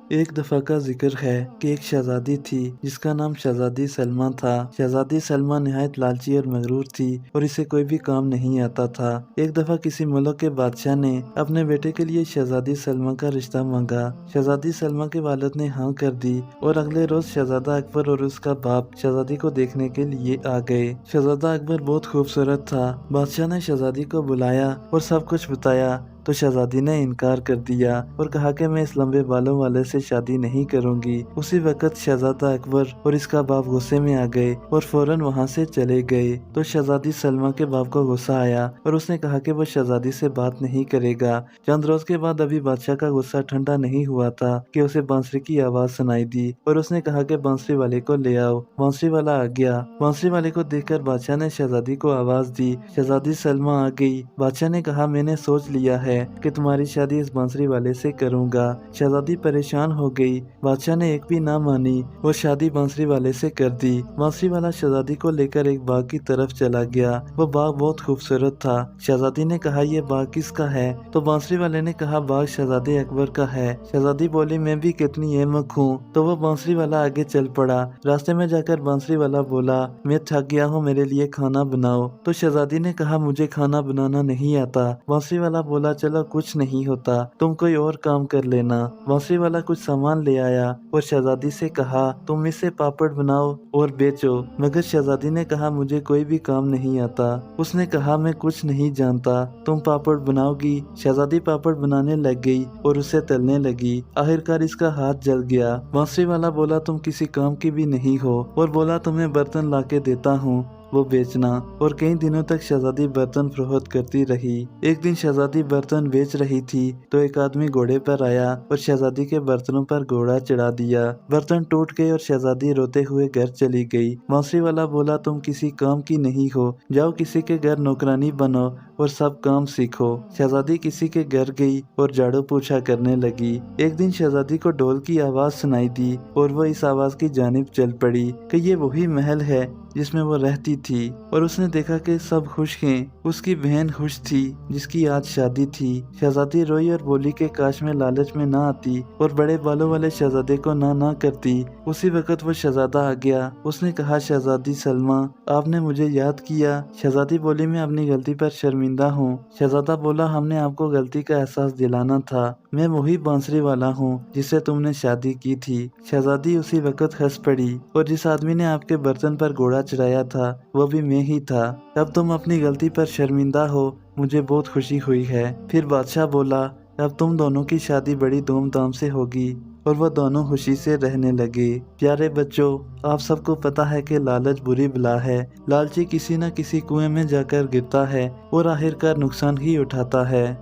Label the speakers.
Speaker 1: ایک دفعہ کا ذکر ہے کہ ایک شہزادی تھی جس کا نام شہزادی سلمہ تھا۔ شہزادی سلمہ نہایت لالچی اور مغرور تھی اور اسے کوئی بھی کام نہیں آتا تھا۔ ایک دفعہ کسی ملک کے بادشاہ نے اپنے بیٹے کے لیے شہزادی سلمہ کا رشتہ مانگا۔ شہزادی سلمہ کے والد نے ہاں کر دی اور اگلے روز شہزادہ اکبر اور اس کا باپ شہزادی کو دیکھنے کے لیے آ گئے۔ شہزادہ اکبر بہت خوبصورت تھا۔ بادشاہ نے شہزادی کو بلایا اور سب کچھ بتایا تو شہزادی نے انکار کر دیا اور کہا کہ میں اس لمبے بالوں والے سے شادی نہیں کروں گی۔ اسی وقت شہزادہ اکبر اور اس کا باپ غصے میں آ گئے اور فوراً وہاں سے چلے گئے۔ تو شہزادی سلمہ کے باپ کو غصہ آیا اور اس نے کہا کہ وہ شہزادی سے بات نہیں کرے گا۔ چند روز کے بعد ابھی بادشاہ کا غصہ ٹھنڈا نہیں ہوا تھا کہ اسے بانسری کی آواز سنائی دی اور اس نے کہا کہ بانسری والے کو لے آؤ۔ بانسری والا آ گیا۔ بانسری والے کو دیکھ کر بادشاہ نے شہزادی کو آواز دی۔ شہزادی سلمہ آ گئی۔ بادشاہ نے کہا میں نے سوچ لیا ہے کہ تمہاری شادی اس بانسری والے سے کروں گا۔ شہزادی پریشان ہو گئی۔ بادشاہ نے ایک بھی نہ مانی اور شادی بانسری والے سے کر دی۔ بانسری والا شہزادی کو لے کر ایک باغ کی طرف چلا گیا۔ وہ باغ بہت خوبصورت تھا۔ شہزادی نے کہا یہ باغ کس کا ہے؟ تو بانسری والے نے کہا باغ شہزادے اکبر کا ہے۔ شہزادی بولی میں بھی کتنی احمق ہوں۔ تو وہ بانسری والا آگے چل پڑا۔ راستے میں جا کر بانسری والا بولا میں تھک گیا ہوں، میرے لیے کھانا بناؤ۔ تو شہزادی نے کہا مجھے کھانا بنانا نہیں آتا۔ بانسری والا بولا چلو کچھ نہیں ہوتا، تم کوئی اور کام کر لینا۔ بانسری والا کچھ سامان لے آیا اور شہزادی سے کہا تم اس سے پاپڑ بناؤ اور بیچو۔ مگر شہزادی نے کہا مجھے کوئی بھی کام نہیں آتا۔ اس نے کہا میں کچھ نہیں جانتا، تم پاپڑ بناؤ گی۔ شہزادی پاپڑ بنانے لگ گئی اور اسے تلنے لگی۔ آخرکار اس کا ہاتھ جل گیا۔ بانسری والا بولا تم کسی کام کی بھی نہیں ہو اور بولا تمہیں برتن لا کے دیتا ہوں وہ بیچنا۔ اور کئی دنوں تک شہزادی برتن فروخت کرتی رہی۔ ایک دن شہزادی برتن بیچ رہی تھی تو ایک آدمی گھوڑے پر آیا اور شہزادی کے برتنوں پر گھوڑا چڑھا دیا۔ برتن ٹوٹ گئے اور شہزادی روتے ہوئے گھر چلی گئی۔ بانسری والا بولا تم کسی کام کی نہیں ہو، جاؤ کسی کے گھر نوکرانی بنو اور سب کام سیکھو۔ شہزادی کسی کے گھر گئی اور جھاڑو پوچھا کرنے لگی۔ ایک دن شہزادی کو ڈھول کی آواز سنائی دی اور وہ اس آواز کی جانب چل پڑی کہ یہ وہی محل ہے جس میں وہ رہتی تھی، اور اس نے دیکھا کہ سب خوش ہیں۔ اس کی بہن خوش تھی جس کی آج شادی تھی۔ شہزادی روئی اور بولی کہ کاش میں لالچ میں نہ آتی اور بڑے بالوں والے شہزادے کو نہ کرتی۔ اسی وقت وہ شہزادہ آ گیا۔ اس نے کہا شہزادی سلمہ آپ نے مجھے یاد کیا؟ شہزادی بولی میں اپنی غلطی پر شرمندہ ہوں۔ شہزادہ بولا ہم نے آپ کو غلطی کا احساس دلانا تھا، میں وہی بانسری والا ہوں جس سے تم نے شادی کی تھی۔ شہزادی اسی وقت ہنس پڑی اور جس آدمی نے آپ کے برتن پر گھوڑا چڑھایا تھا وہ بھی میں ہی تھا۔ اب تم اپنی غلطی پر شرمندہ ہو، مجھے بہت خوشی ہوئی ہے۔ پھر بادشاہ بولا اب تم دونوں کی شادی بڑی دھوم دھام سے ہوگی، اور وہ دونوں خوشی سے رہنے لگے۔ پیارے بچوں، آپ سب کو پتا ہے کہ لالچ بری بلا ہے۔ لالچی کسی نہ کسی کنویں میں جا کر گرتا ہے اور آخرکار نقصان ہی اٹھاتا ہے۔